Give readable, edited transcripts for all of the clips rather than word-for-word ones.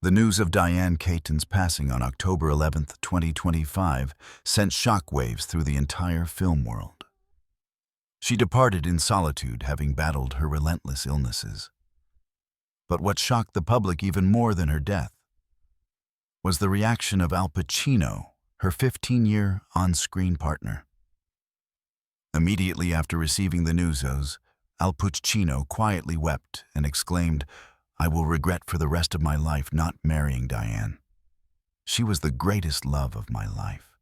The news of Dianne Keaton's passing on October 11th, 2025, sent shockwaves through the entire film world. She departed in solitude, having battled her relentless illnesses. But what shocked the public even more than her death was the reaction of Al Pacino, her 15-year on-screen partner. Immediately after receiving the news, Al Pacino quietly wept and exclaimed, "I will regret for the rest of my life not marrying Dianne. She was the greatest love of my life."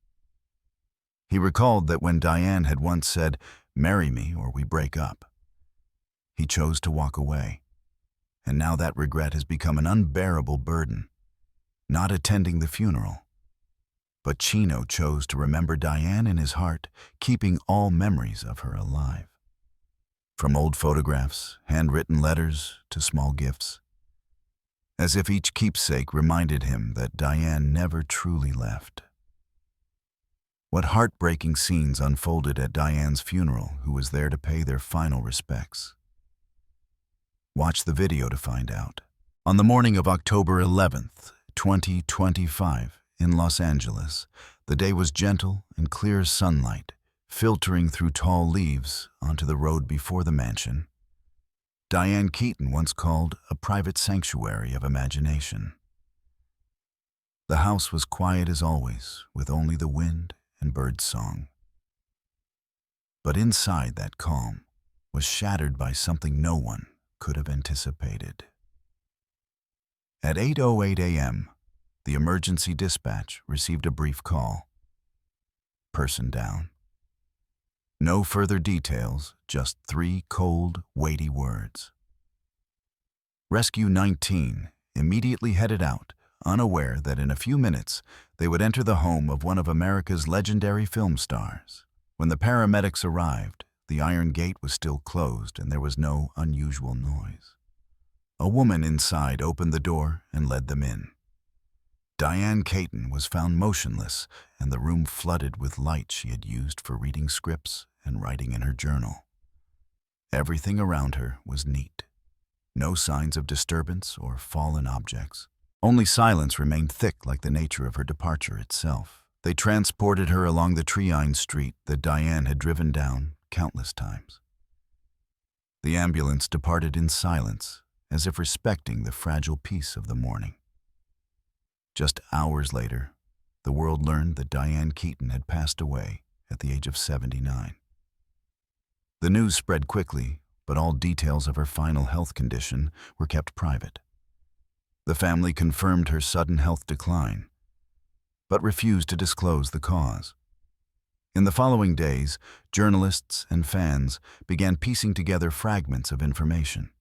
He recalled that when Dianne had once said, "Marry me or we break up," he chose to walk away. And now that regret has become an unbearable burden. Not attending the funeral. But Pacino chose to remember Dianne in his heart, keeping all memories of her alive. From old photographs, handwritten letters, to small gifts. As if each keepsake reminded him that Dianne never truly left. What heartbreaking scenes unfolded at Dianne's funeral, who was there to pay their final respects. Watch the video to find out. On the morning of October 11th, 2025, in Los Angeles, the day was gentle and clear sunlight, filtering through tall leaves onto the road before the mansion Dianne Keaton once called a private sanctuary of imagination. The house was quiet as always, with only the wind and bird song. But inside that calm was shattered by something no one could have anticipated. At 8:08 a.m., the emergency dispatch received a brief call. Person down. No further details, just 3 cold, weighty words. Rescue 19 immediately headed out, unaware that in a few minutes they would enter the home of one of America's legendary film stars. When the paramedics arrived, the iron gate was still closed and there was no unusual noise. A woman inside opened the door and led them in. Dianne Keaton was found motionless, and the room flooded with light she had used for reading scripts and writing in her journal. Everything around her was neat. No signs of disturbance or fallen objects. Only silence remained thick, like the nature of her departure itself. They transported her along the tree-lined street that Dianne had driven down countless times. The ambulance departed in silence, as if respecting the fragile peace of the morning. Just hours later, the world learned that Dianne Keaton had passed away at the age of 79. The news spread quickly, but all details of her final health condition were kept private. The family confirmed her sudden health decline, but refused to disclose the cause. In the following days, journalists and fans began piecing together fragments of information.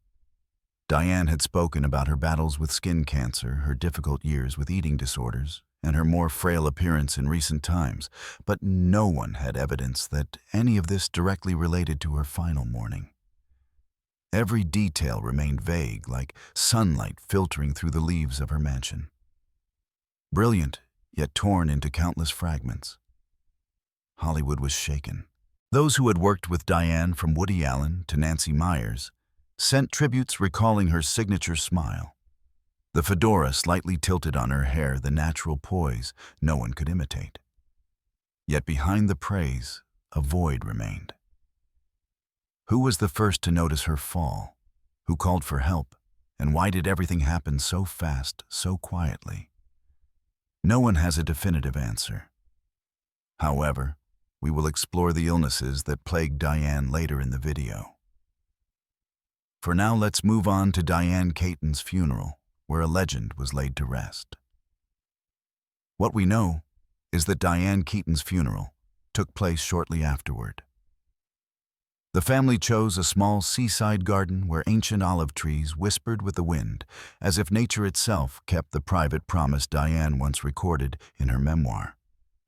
Dianne had spoken about her battles with skin cancer, her difficult years with eating disorders, and her more frail appearance in recent times, but no one had evidence that any of this directly related to her final mourning. Every detail remained vague, like sunlight filtering through the leaves of her mansion. Brilliant, yet torn into countless fragments. Hollywood was shaken. Those who had worked with Dianne, from Woody Allen to Nancy Meyers, sent tributes recalling her signature smile. The fedora slightly tilted on her hair, the natural poise no one could imitate. Yet behind the praise, a void remained. Who was the first to notice her fall? Who called for help? And why did everything happen so fast, so quietly? No one has a definitive answer. However, we will explore the illnesses that plagued Dianne later in the video. For now, let's move on to Dianne Keaton's funeral, where a legend was laid to rest. What we know is that Dianne Keaton's funeral took place shortly afterward. The family chose a small seaside garden where ancient olive trees whispered with the wind, as if nature itself kept the private promise Dianne once recorded in her memoir.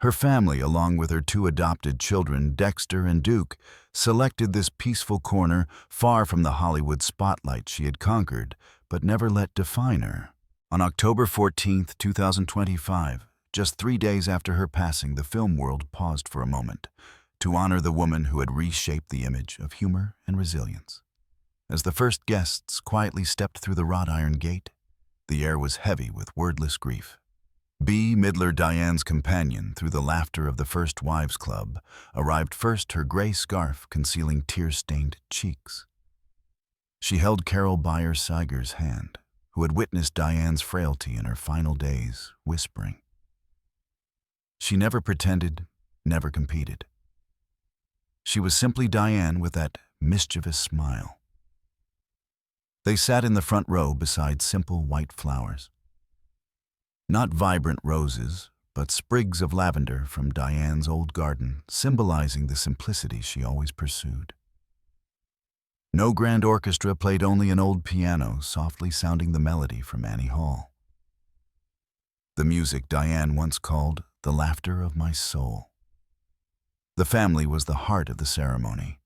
Her family, along with her 2 adopted children, Dexter and Duke, selected this peaceful corner far from the Hollywood spotlight she had conquered, but never let define her. On October 14th, 2025, just 3 days after her passing, the film world paused for a moment to honor the woman who had reshaped the image of humor and resilience. As the first guests quietly stepped through the wrought iron gate, The air was heavy with wordless grief. B. Midler, Diane's companion through the laughter of the First Wives Club, arrived first, her gray scarf concealing tear-stained cheeks. She held Carol Byer-Seiger's hand, who had witnessed Diane's frailty in her final days, whispering. She never pretended, never competed. She was simply Diane with that mischievous smile. They sat in the front row beside simple white flowers. Not vibrant roses, but sprigs of lavender from Diane's old garden, symbolizing the simplicity she always pursued. No grand orchestra played, only an old piano softly sounding the melody from Annie Hall. The music Diane once called the laughter of my soul. The family was the heart of the ceremony,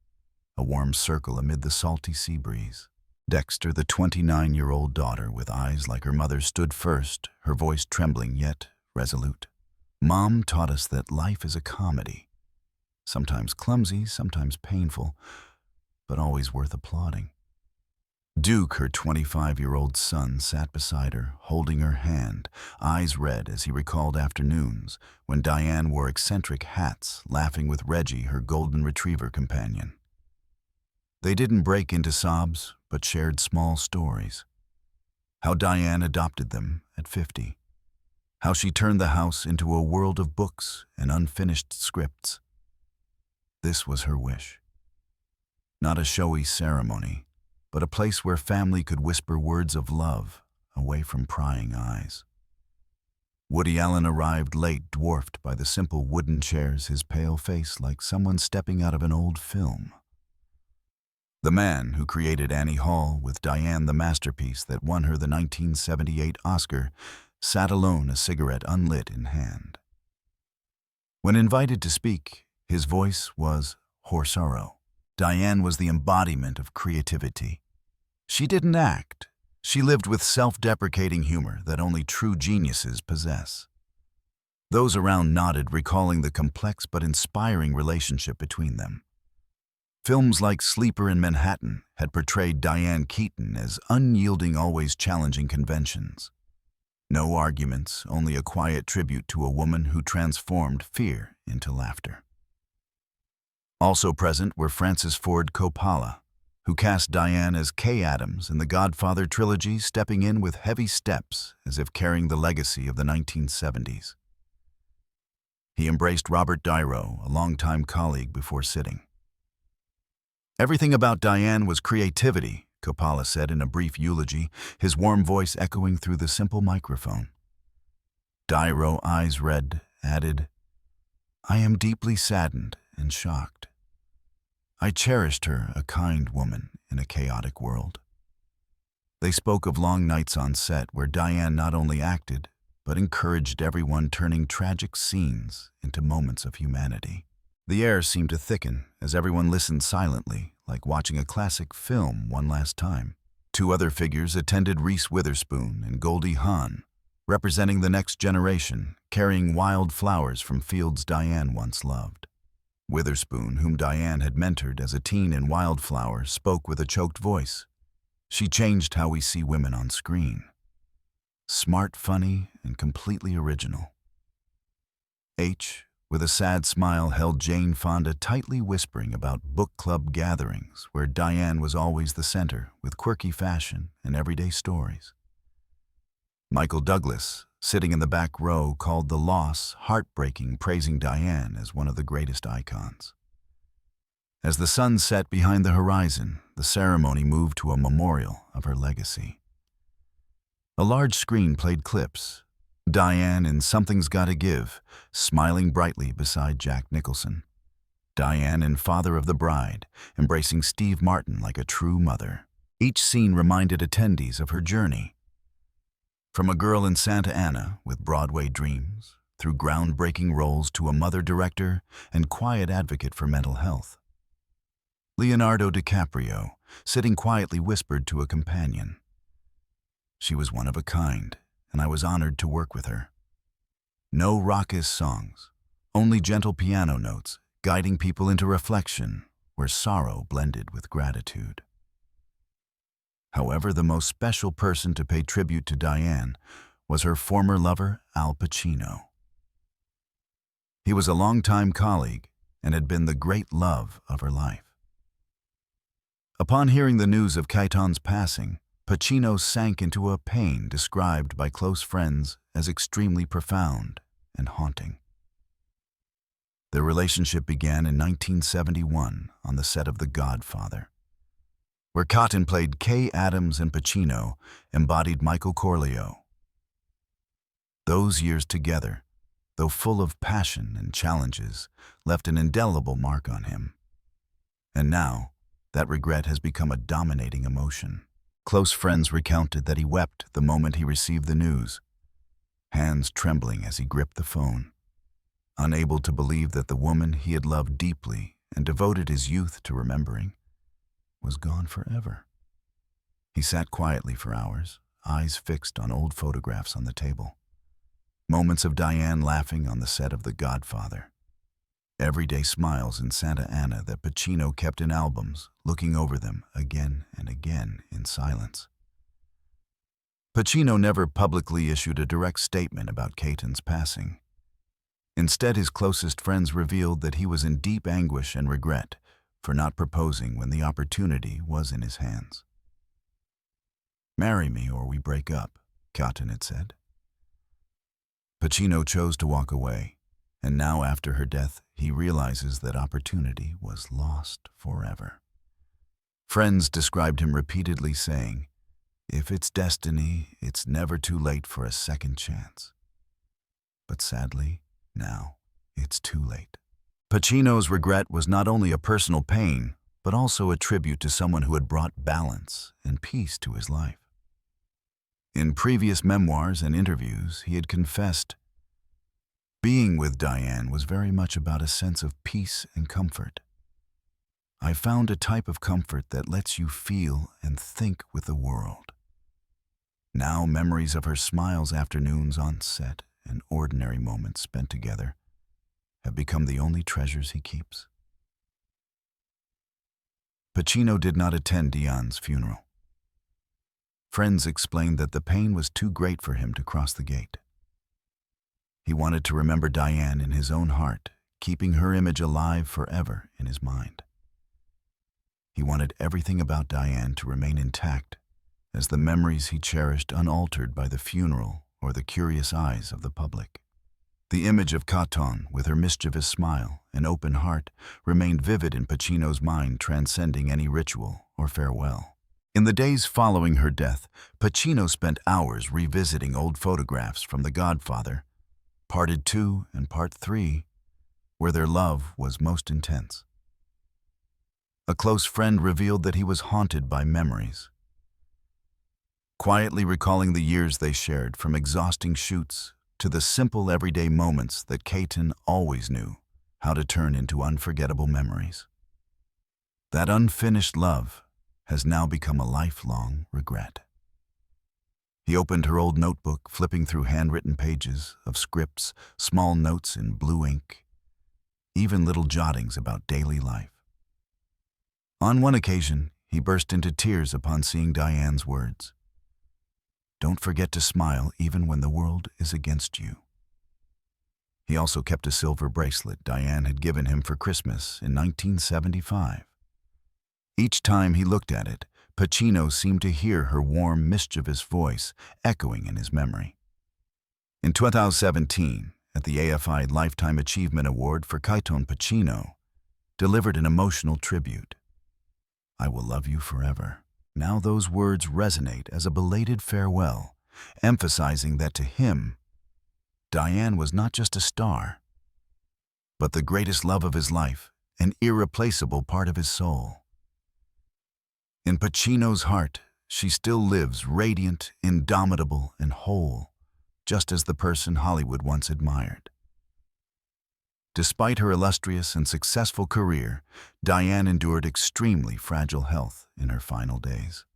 a warm circle amid the salty sea breeze. Dexter, the 29-year-old daughter with eyes like her mother's, stood first, her voice trembling yet resolute. Mom taught us that life is a comedy, sometimes clumsy, sometimes painful, but always worth applauding. Duke, her 25-year-old son, sat beside her, holding her hand, eyes red as he recalled afternoons when Diane wore eccentric hats, laughing with Reggie, her golden retriever companion. They didn't break into sobs, but shared small stories. How Diane adopted them at 50. How she turned the house into a world of books and unfinished scripts. This was her wish. Not a showy ceremony, but a place where family could whisper words of love away from prying eyes. Woody Allen arrived late, dwarfed by the simple wooden chairs, his pale face like someone stepping out of an old film. The man who created Annie Hall, with Diane the masterpiece that won her the 1978 Oscar, sat alone, a cigarette unlit in hand. When invited to speak, his voice was hoarse-sorrow. Diane was the embodiment of creativity. She didn't act. She lived with self-deprecating humor that only true geniuses possess. Those around nodded, recalling the complex but inspiring relationship between them. Films like Sleeper in Manhattan had portrayed Diane Keaton as unyielding, always challenging conventions. No arguments, only a quiet tribute to a woman who transformed fear into laughter. Also present were Francis Ford Coppola, who cast Diane as Kay Adams in the Godfather trilogy, stepping in with heavy steps as if carrying the legacy of the 1970s. He embraced Robert De Niro, a longtime colleague, before sitting. Everything about Diane was creativity, Coppola said in a brief eulogy, his warm voice echoing through the simple microphone. De Niro, eyes red, added, "I am deeply saddened and shocked. I cherished her, a kind woman in a chaotic world." They spoke of long nights on set where Diane not only acted, but encouraged everyone, turning tragic scenes into moments of humanity. The air seemed to thicken as everyone listened silently, like watching a classic film one last time. Two other figures attended, Reese Witherspoon and Goldie Hawn, representing the next generation, carrying wild flowers from fields Diane once loved. Witherspoon, whom Diane had mentored as a teen in Wildflower, spoke with a choked voice. She changed how we see women on screen. Smart, funny, and completely original. H, with a sad smile, held Jane Fonda tightly, whispering about book club gatherings where Diane was always the center, with quirky fashion and everyday stories. Michael Douglas, sitting in the back row, called the loss heartbreaking, praising Diane as one of the greatest icons. As the sun set behind the horizon, the ceremony moved to a memorial of her legacy. A large screen played clips. Diane in Something's Gotta Give, smiling brightly beside Jack Nicholson. Diane in Father of the Bride, embracing Steve Martin like a true mother. Each scene reminded attendees of her journey. From a girl in Santa Ana with Broadway dreams, through groundbreaking roles to a mother director and quiet advocate for mental health. Leonardo DiCaprio, sitting quietly, whispered to a companion. She was one of a kind, and I was honored to work with her. No raucous songs, only gentle piano notes, guiding people into reflection where sorrow blended with gratitude. However, the most special person to pay tribute to Diane was her former lover, Al Pacino. He was a longtime colleague and had been the great love of her life. Upon hearing the news of Keaton's passing, Pacino sank into a pain described by close friends as extremely profound and haunting. Their relationship began in 1971 on the set of The Godfather, where Keaton played Kay Adams and Pacino embodied Michael Corleone. Those years together, though full of passion and challenges, left an indelible mark on him. And now, that regret has become a dominating emotion. Close friends recounted that he wept the moment he received the news, hands trembling as he gripped the phone, unable to believe that the woman he had loved deeply and devoted his youth to remembering was gone forever. He sat quietly for hours, eyes fixed on old photographs on the table. Moments of Diane laughing on the set of The Godfather. Everyday smiles in Santa Ana that Pacino kept in albums, looking over them again and again in silence. Pacino never publicly issued a direct statement about Keaton's passing. Instead, his closest friends revealed that he was in deep anguish and regret for not proposing when the opportunity was in his hands. "Marry me or we break up," Keaton had said. Pacino chose to walk away, and now after her death, he realizes that opportunity was lost forever. Friends described him repeatedly saying, "If it's destiny, it's never too late for a second chance." But sadly, now it's too late. Pacino's regret was not only a personal pain, but also a tribute to someone who had brought balance and peace to his life. In previous memoirs and interviews, he had confessed, "Being with Diane was very much about a sense of peace and comfort. I found a type of comfort that lets you feel and think with the world." Now memories of her smiles afternoons on set and ordinary moments spent together have become the only treasures he keeps. Pacino did not attend Diane's funeral. Friends explained that the pain was too great for him to cross the gate. He wanted to remember Diane in his own heart, keeping her image alive forever in his mind. He wanted everything about Diane to remain intact, as the memories he cherished unaltered by the funeral or the curious eyes of the public. The image of Keaton, with her mischievous smile and open heart, remained vivid in Pacino's mind, transcending any ritual or farewell. In the days following her death, Pacino spent hours revisiting old photographs from The Godfather, Parted 2 and Part 3, where their love was most intense. A close friend revealed that he was haunted by memories, quietly recalling the years they shared, from exhausting shoots to the simple everyday moments that Keaton always knew how to turn into unforgettable memories. That unfinished love has now become a lifelong regret. He opened her old notebook, flipping through handwritten pages of scripts, small notes in blue ink, even little jottings about daily life. On one occasion, he burst into tears upon seeing Diane's words, "Don't forget to smile even when the world is against you." He also kept a silver bracelet Diane had given him for Christmas in 1975. Each time he looked at it, Pacino seemed to hear her warm, mischievous voice echoing in his memory. In 2017, at the AFI Lifetime Achievement Award for Keaton, Pacino delivered an emotional tribute. "I will love you forever." Now those words resonate as a belated farewell, emphasizing that to him, Diane was not just a star, but the greatest love of his life, an irreplaceable part of his soul. In Pacino's heart, she still lives radiant, indomitable, and whole, just as the person Hollywood once admired. Despite her illustrious and successful career, Diane endured extremely fragile health in her final days.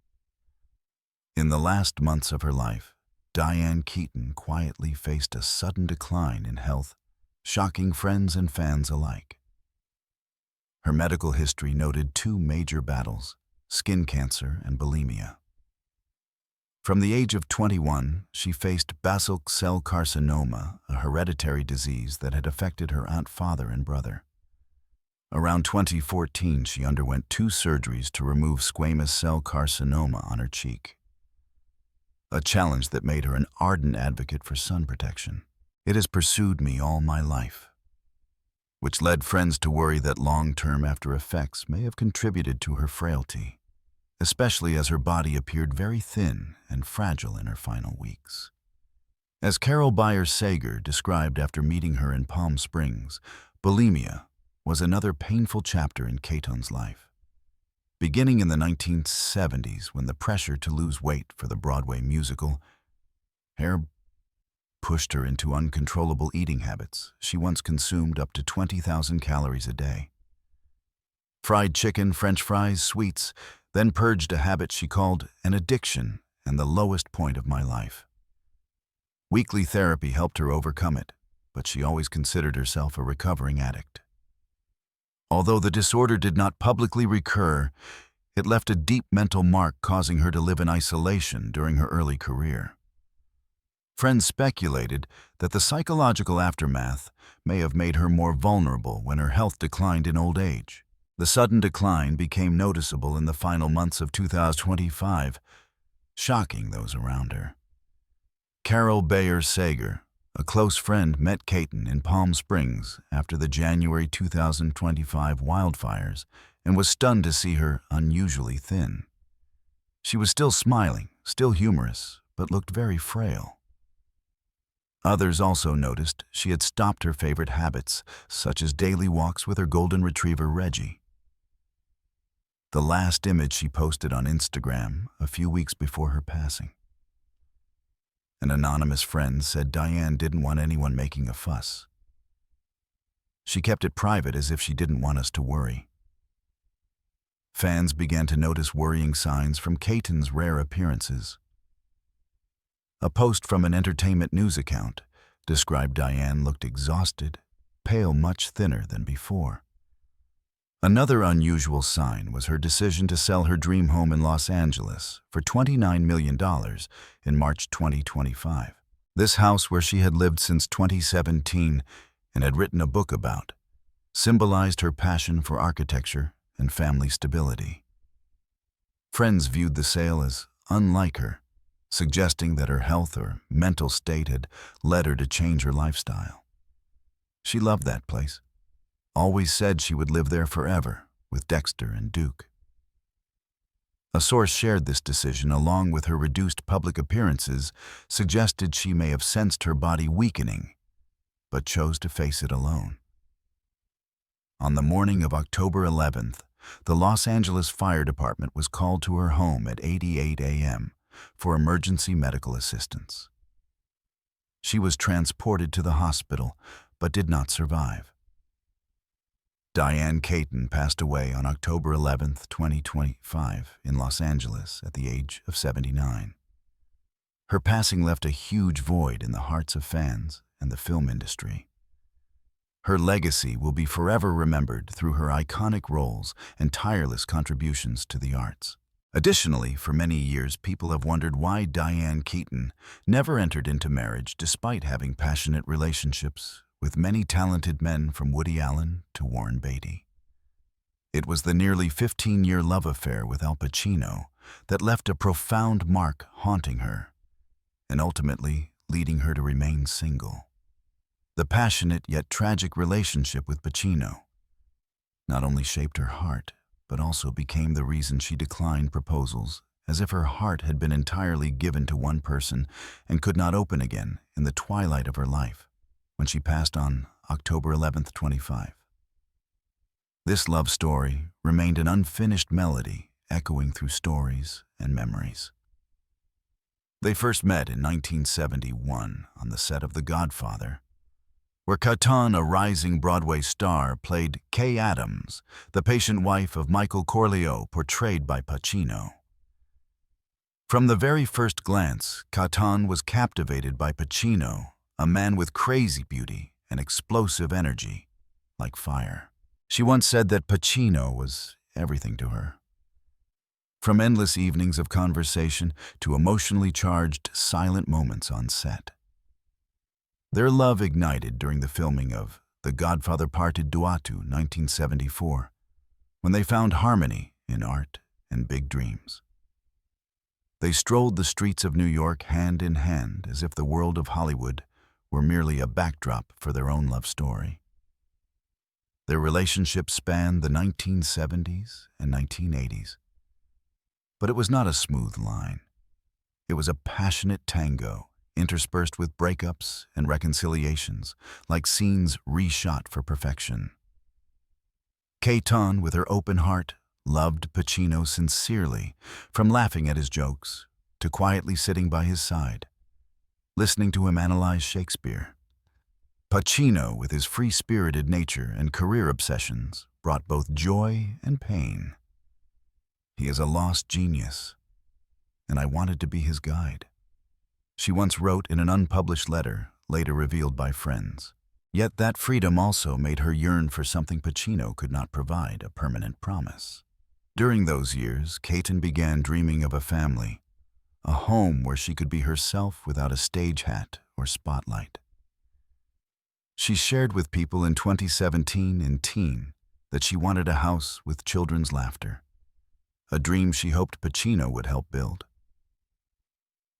In the last months of her life, Diane Keaton quietly faced a sudden decline in health, shocking friends and fans alike. Her medical history noted 2 major battles: skin cancer and bulimia. From the age of 21, she faced basal cell carcinoma, a hereditary disease that had affected her aunt, father, and brother. Around 2014, she underwent 2 surgeries to remove squamous cell carcinoma on her cheek, a challenge that made her an ardent advocate for sun protection. It has pursued me all my life, which led friends to worry that long-term after effects may have contributed to her frailty, especially as her body appeared very thin and fragile in her final weeks. As Carol Bayer-Sager described after meeting her in Palm Springs, bulimia was another painful chapter in Keaton's life. Beginning in the 1970s, when the pressure to lose weight for the Broadway musical Hair pushed her into uncontrollable eating habits, she once consumed up to 20,000 calories a day. Fried chicken, French fries, sweets, then purged a habit she called an addiction and the lowest point of my life. Weekly therapy helped her overcome it, but she always considered herself a recovering addict. Although the disorder did not publicly recur, it left a deep mental mark, causing her to live in isolation during her early career. Friends speculated that the psychological aftermath may have made her more vulnerable when her health declined in old age. The sudden decline became noticeable in the final months of 2025, shocking those around her. Carol Bayer-Sager, a close friend, met Keaton in Palm Springs after the January 2025 wildfires and was stunned to see her unusually thin. She was still smiling, still humorous, but looked very frail. Others also noticed she had stopped her favorite habits, such as daily walks with her golden retriever Reggie. The last image she posted on Instagram a few weeks before her passing. An anonymous friend said Dianne didn't want anyone making a fuss. She kept it private as if she didn't want us to worry. Fans began to notice worrying signs from Keaton's rare appearances. A post from an entertainment news account described Dianne looked exhausted, pale, much thinner than before. Another unusual sign was her decision to sell her dream home in Los Angeles for $29 million in March 2025. This house, where she had lived since 2017 and had written a book about, symbolized her passion for architecture and family stability. Friends viewed the sale as unlike her, suggesting that her health or mental state had led her to change her lifestyle. She loved that place, always said she would live there forever with Dexter and Duke. A source shared this decision along with her reduced public appearances, suggested she may have sensed her body weakening, but chose to face it alone. On the morning of October 11th, the Los Angeles Fire Department was called to her home at 8:08 a.m. for emergency medical assistance. She was transported to the hospital, but did not survive. Dianne Keaton passed away on October 11, 2025, in Los Angeles at the age of 79. Her passing left a huge void in the hearts of fans and the film industry. Her legacy will be forever remembered through her iconic roles and tireless contributions to the arts. Additionally, for many years, people have wondered why Dianne Keaton never entered into marriage despite having passionate relationships with many talented men from Woody Allen to Warren Beatty. It was the nearly 15-year love affair with Al Pacino that left a profound mark haunting her, and ultimately leading her to remain single. The passionate yet tragic relationship with Pacino not only shaped her heart, but also became the reason she declined proposals, as if her heart had been entirely given to one person and could not open again in the twilight of her life, when she passed on October 11th, 25. This love story remained an unfinished melody, echoing through stories and memories. They first met in 1971 on the set of The Godfather, where Keaton, a rising Broadway star, played Kay Adams, the patient wife of Michael Corleone, portrayed by Pacino. From the very first glance, Keaton was captivated by Pacino, a man with crazy beauty and explosive energy, like fire. She once said that Pacino was everything to her. from endless evenings of conversation to emotionally charged, silent moments on set. Their love ignited during the filming of The Godfather Parte 2, 1974, when they found harmony in art and big dreams. They strolled the streets of New York hand in hand as if the world of Hollywood were merely a backdrop for their own love story. Their relationship spanned the 1970s and 1980s. But it was not a smooth line. It was a passionate tango, interspersed with breakups and reconciliations, like scenes reshot for perfection. Keaton, with her open heart, loved Pacino sincerely, from laughing at his jokes to quietly sitting by his side, listening to him analyze Shakespeare. Pacino, with his free-spirited nature and career obsessions, brought both joy and pain. He is a lost genius, and I wanted to be his guide, she once wrote in an unpublished letter, later revealed by friends. Yet that freedom also made her yearn for something Pacino could not provide, a permanent promise. During those years, Keaton began dreaming of a family, a home where she could be herself without a stage hat or spotlight. She shared with people in 2017 in Teen that she wanted a house with children's laughter, a dream she hoped Pacino would help build.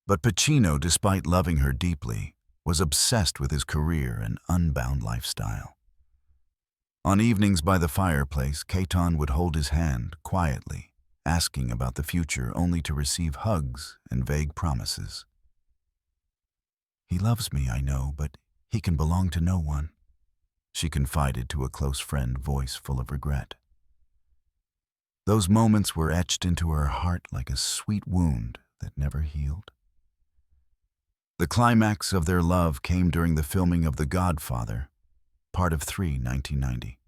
But Pacino, despite loving her deeply, was obsessed with his career and unbound lifestyle. On evenings by the fireplace, Keaton would hold his hand quietly, asking about the future only to receive hugs and vague promises. "He loves me, I know, but he can belong to no one," she confided to a close friend, voice full of regret. Those moments were etched into her heart like a sweet wound that never healed. The climax of their love came during the filming of The Godfather, Part 3, 1990.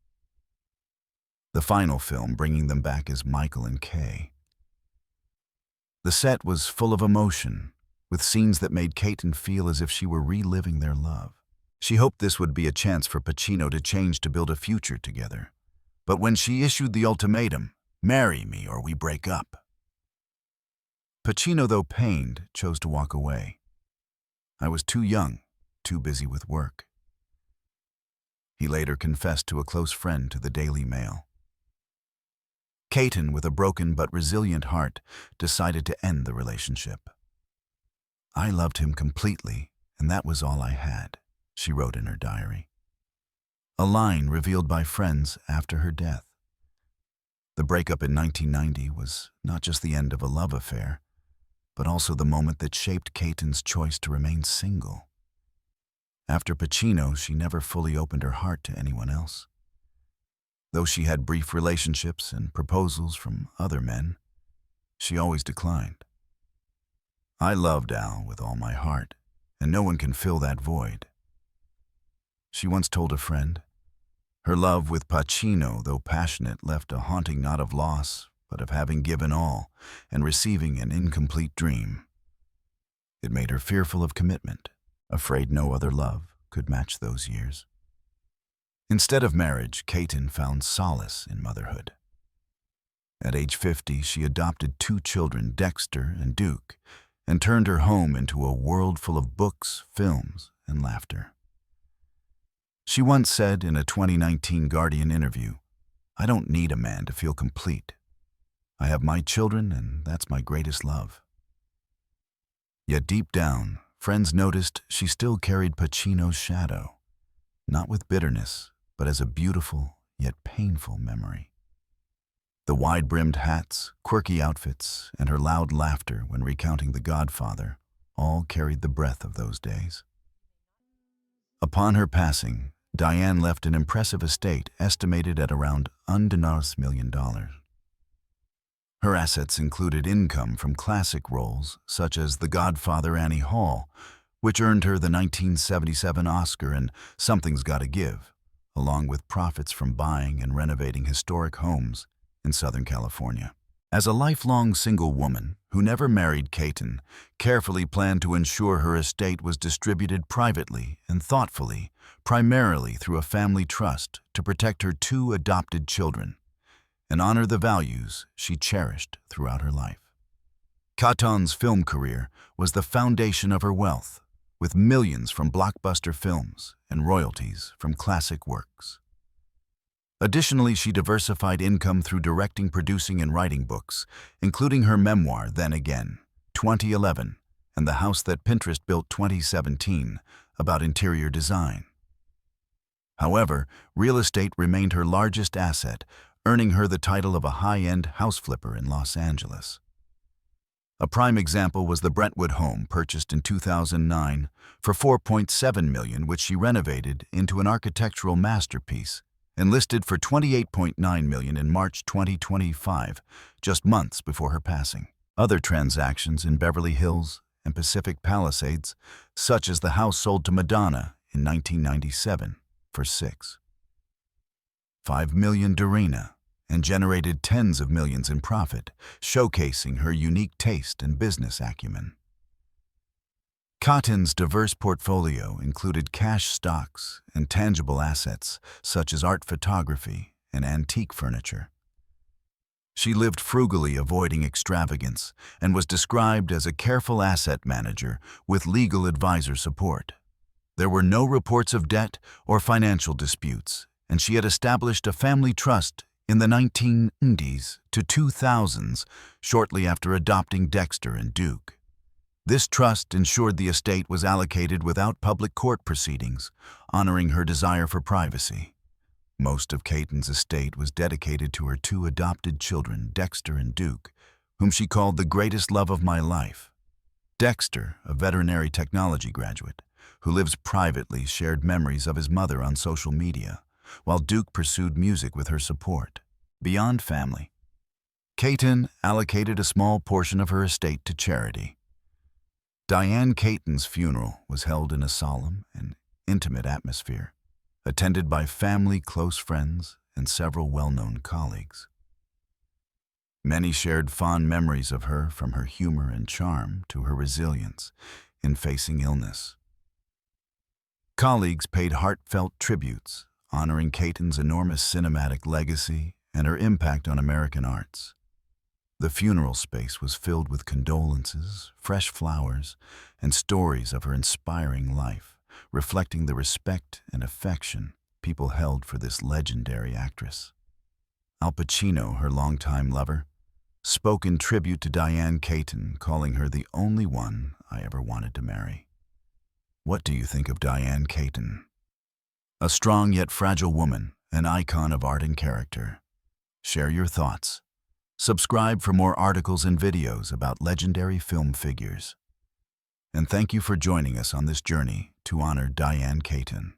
The final film bringing them back as Michael and Kay. The set was full of emotion, with scenes that made Keaton feel as if she were reliving their love. She hoped this would be a chance for Pacino to change to build a future together. But when she issued the ultimatum, "Marry me or we break up," Pacino, though pained, chose to walk away. "I was too young, too busy with work." He later confessed to a close friend to the Daily Mail. Keaton, with a broken but resilient heart, decided to end the relationship. "I loved him completely, and that was all I had," she wrote in her diary. A line revealed by friends after her death. The breakup in 1990 was not just the end of a love affair, but also the moment that shaped Keaton's choice to remain single. After Pacino, she never fully opened her heart to anyone else. Though she had brief relationships and proposals from other men, she always declined. "I loved Al with all my heart, and no one can fill that void," she once told a friend. Her love with Pacino, though passionate, left a haunting not of loss, but of having given all and receiving an incomplete dream. It made her fearful of commitment, afraid no other love could match those years. Instead of marriage, Keaton found solace in motherhood. At age 50, she adopted 2 children, Dexter and Duke, and turned her home into a world full of books, films, and laughter. She once said in a 2019 Guardian interview, "I don't need a man to feel complete. I have my children, and that's my greatest love." Yet deep down, friends noticed she still carried Pacino's shadow, not with bitterness, but as a beautiful yet painful memory. The wide-brimmed hats, quirky outfits, and her loud laughter when recounting The Godfather all carried the breath of those days. Upon her passing, Diane left an impressive estate estimated at around $1 million. Her assets included income from classic roles such as The Godfather Annie Hall, which earned her the 1977 Oscar, and Something's Gotta Give, along with profits from buying and renovating historic homes in Southern California. As a lifelong single woman who never married, Keaton carefully planned to ensure her estate was distributed privately and thoughtfully, primarily through a family trust to protect her 2 adopted children, and honor the values she cherished throughout her life. Keaton's film career was the foundation of her wealth, with millions from blockbuster films and royalties from classic works. Additionally, she diversified income through directing, producing, and writing books, including her memoir, Then Again, 2011, and The House That Pinterest Built, 2017, about interior design. However, real estate remained her largest asset, earning her the title of a high-end house flipper in Los Angeles. A prime example was the Brentwood home purchased in 2009 for $4.7 million, which she renovated into an architectural masterpiece and listed for $28.9 million in March 2025, just months before her passing. Other transactions in Beverly Hills and Pacific Palisades, such as the house sold to Madonna in 1997 for $6.5 million DIANNE, and generated tens of millions in profit, showcasing her unique taste and business acumen. Keaton's diverse portfolio included cash stocks and tangible assets such as art photography and antique furniture. She lived frugally, avoiding extravagance, and was described as a careful asset manager with legal advisor support. There were no reports of debt or financial disputes, and she had established a family trust in the 1990s to 2000s, shortly after adopting Dexter and Duke. This trust ensured the estate was allocated without public court proceedings, honoring her desire for privacy. Most of Keaton's estate was dedicated to her two adopted children, Dexter and Duke, whom she called the greatest love of my life. Dexter, a veterinary technology graduate, who lives privately, shared memories of his mother on social media, while Duke pursued music with her support. Beyond family, Keaton allocated a small portion of her estate to charity. DIANNE KEATON'S funeral was held in a solemn and intimate atmosphere, attended by family, close friends, and several well-known colleagues. Many shared fond memories of her, from her humor and charm to her resilience in facing illness. Colleagues paid heartfelt tributes, honoring Keaton's enormous cinematic legacy and her impact on American arts. The funeral space was filled with condolences, fresh flowers, and stories of her inspiring life, reflecting the respect and affection people held for this legendary actress. Al Pacino, her longtime lover, spoke in tribute to DIANNE Keaton, calling her the only one I ever wanted to marry. What do you think of DIANNE Keaton? A strong yet fragile woman, an icon of art and character. Share your thoughts. Subscribe for more articles and videos about legendary film figures. And thank you for joining us on this journey to honor DIANNE Keaton.